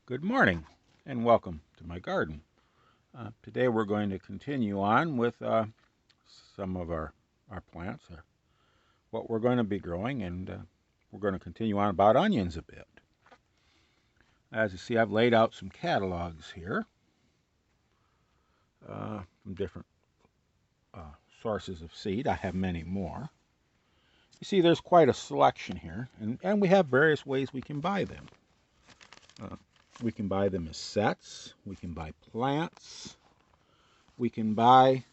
Good morning and welcome to my garden. Today we're going to continue on with some of our plants, what we're going to be growing, and we're going to continue on about onions a bit. As you see, I've laid out some catalogs here from different sources of seed. I have many more. You see, there's quite a selection here, and we have various ways we can buy them. We can buy them as sets, we can buy plants, we can buy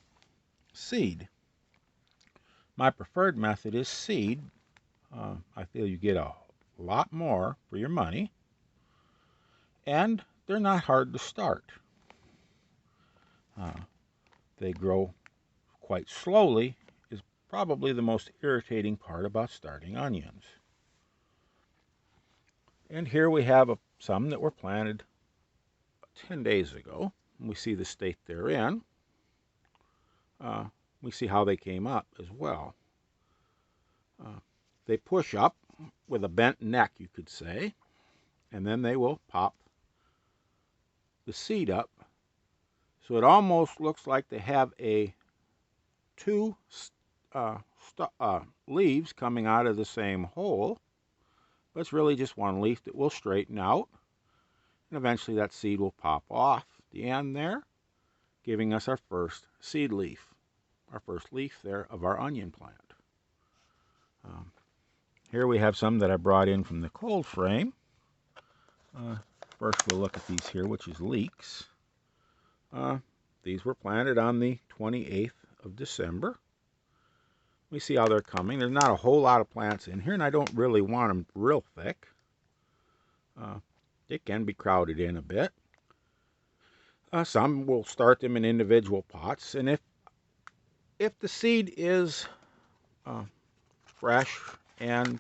seed. My preferred method is seed. I feel you get a lot more for your money, and they're not hard to start. They grow quite slowly, is probably the most irritating part about starting onions. And here we have some that were planted 10 days ago. We see the state they're in. We see how they came up as well. They push up with a bent neck, you could say, and then they will pop the seed up. So it almost looks like they have two leaves coming out of the same hole, but it's really just one leaf that will straighten out, and eventually that seed will pop off the end there, giving us our first seed leaf, our first leaf there of our onion plant. Here we have some that I brought in from the cold frame. First we'll look at these here, which is leeks. These were planted on the 28th of December. We see how they're coming. There's not a whole lot of plants in here, and I don't really want them real thick. It can be crowded in a bit. Some will start them in individual pots, and if the seed is fresh and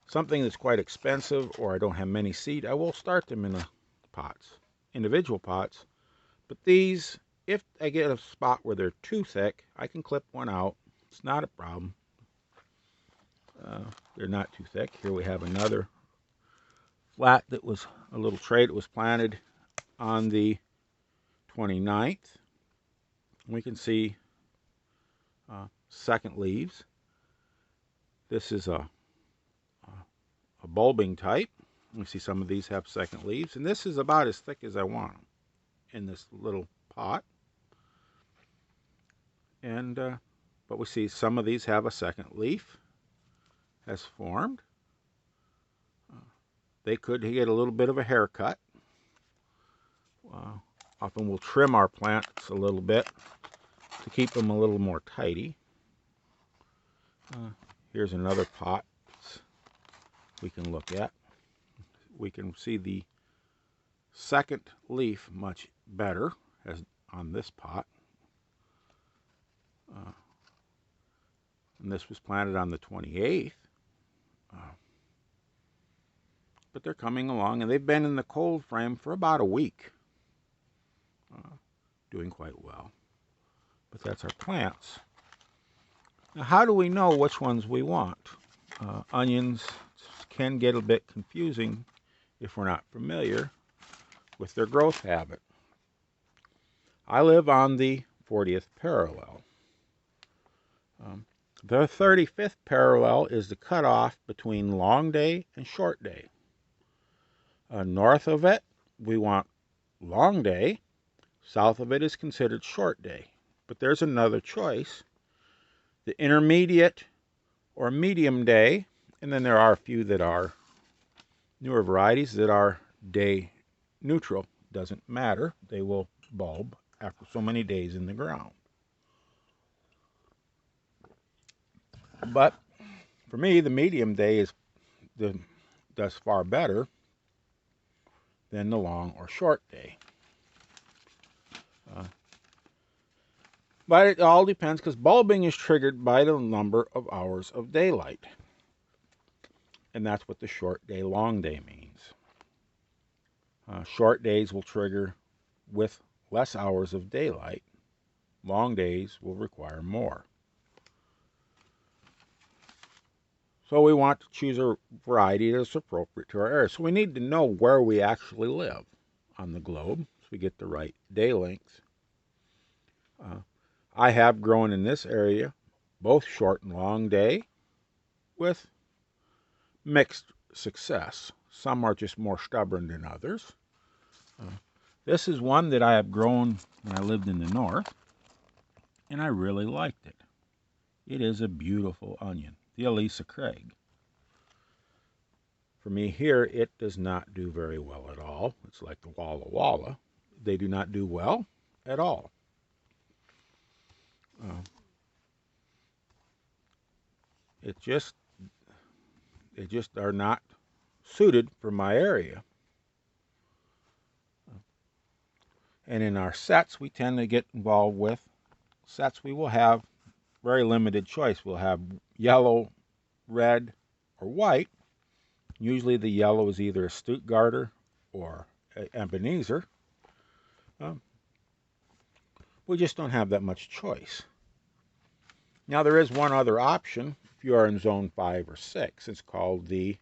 something that's quite expensive, or I don't have many seed, I will start them in pots, individual pots. But these, if I get a spot where they're too thick, I can clip one out. It's not a problem. They're not too thick. Here we have another flat that was a little tray that was planted on the 29th. We can see second leaves. This is a bulbing type. We see some of these have second leaves, and this is about as thick as I want them in this little pot. And but we see some of these have a second leaf has formed. They could get a little bit of a haircut. Often we'll trim our plants a little bit to keep them a little more tidy. Here's another pot we can look at. We can see the second leaf much better as on this pot. And this was planted on the 28th. But they're coming along, and they've been in the cold frame for about a week. Doing quite well. But that's our plants. Now, how do we know which ones we want? Onions can get a bit confusing if we're not familiar with their growth habit. I live on the 40th parallel. The 35th parallel is the cutoff between long day and short day. North of it, we want long day. South of it is considered short day. But there's another choice, the intermediate or medium day, and then there are a few that are newer varieties that are day neutral. Doesn't matter. They will bulb after so many days in the ground. But for me, the medium day does far better than the long or short day. But it all depends, because bulbing is triggered by the number of hours of daylight. And that's what the short day, long day means. Short days will trigger with less hours of daylight. Long days will require more. So we want to choose a variety that's appropriate to our area. So we need to know where we actually live on the globe so we get the right day length. I have grown in this area both short and long day with mixed success. Some are just more stubborn than others. This is one that I have grown when I lived in the north, and I really liked it. It is a beautiful onion, the Elisa Craig. For me here, it does not do very well at all. It's like the Walla Walla. They do not do well at all. It just are not suited for my area. And in our sets, we tend to get involved with sets. We will have very limited choice. We'll have yellow, red, or white. Usually the yellow is either a Stuttgarter or a Ebenezer. We just don't have that much choice. Now there is one other option if you are in zone 5 or 6. It's called the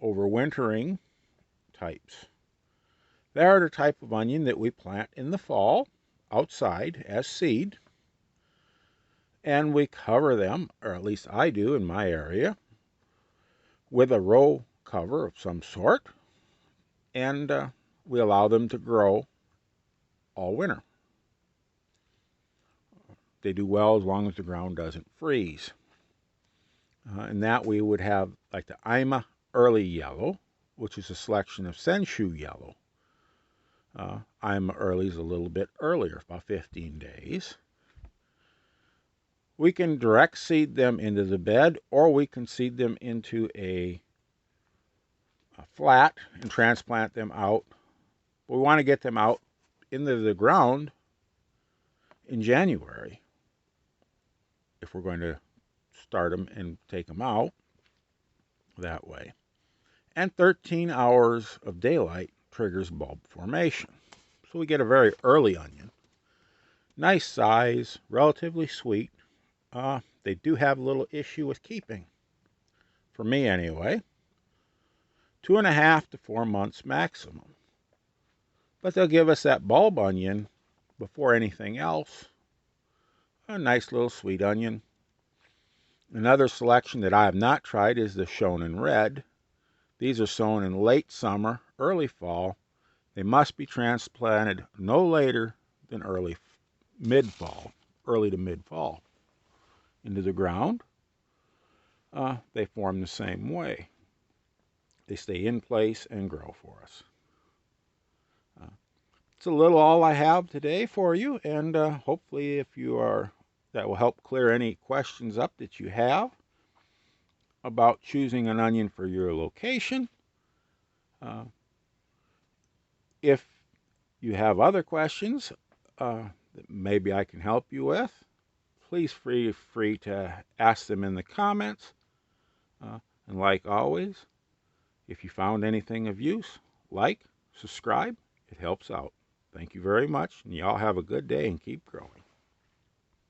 overwintering types. They are the type of onion that we plant in the fall outside as seed, and we cover them, or at least I do in my area, with a row cover of some sort, and we allow them to grow all winter. They do well as long as the ground doesn't freeze. And that we would have like the Ima Early Yellow, which is a selection of Senshu Yellow. Ima Early is a little bit earlier, about 15 days. We can direct seed them into the bed, or we can seed them into a flat and transplant them out. We want to get them out into the ground in January if we're going to start them and take them out that way. And 13 hours of daylight triggers bulb formation. So we get a very early onion. Nice size, relatively sweet. They do have a little issue with keeping. For me anyway. 2.5 to 4 months maximum. But they'll give us that bulb onion before anything else. A nice little sweet onion. Another selection that I have not tried is the Shonen Red. These are sown in late summer, early fall. They must be transplanted no later than early to mid-fall into the ground. They form the same way. They stay in place and grow for us. It's a little all I have today for you, and hopefully that will help clear any questions up that you have about choosing an onion for your location. If you have other questions that maybe I can help you with, please feel free to ask them in the comments. And like always, if you found anything of use, like, subscribe, it helps out. Thank you very much, and y'all have a good day and keep growing.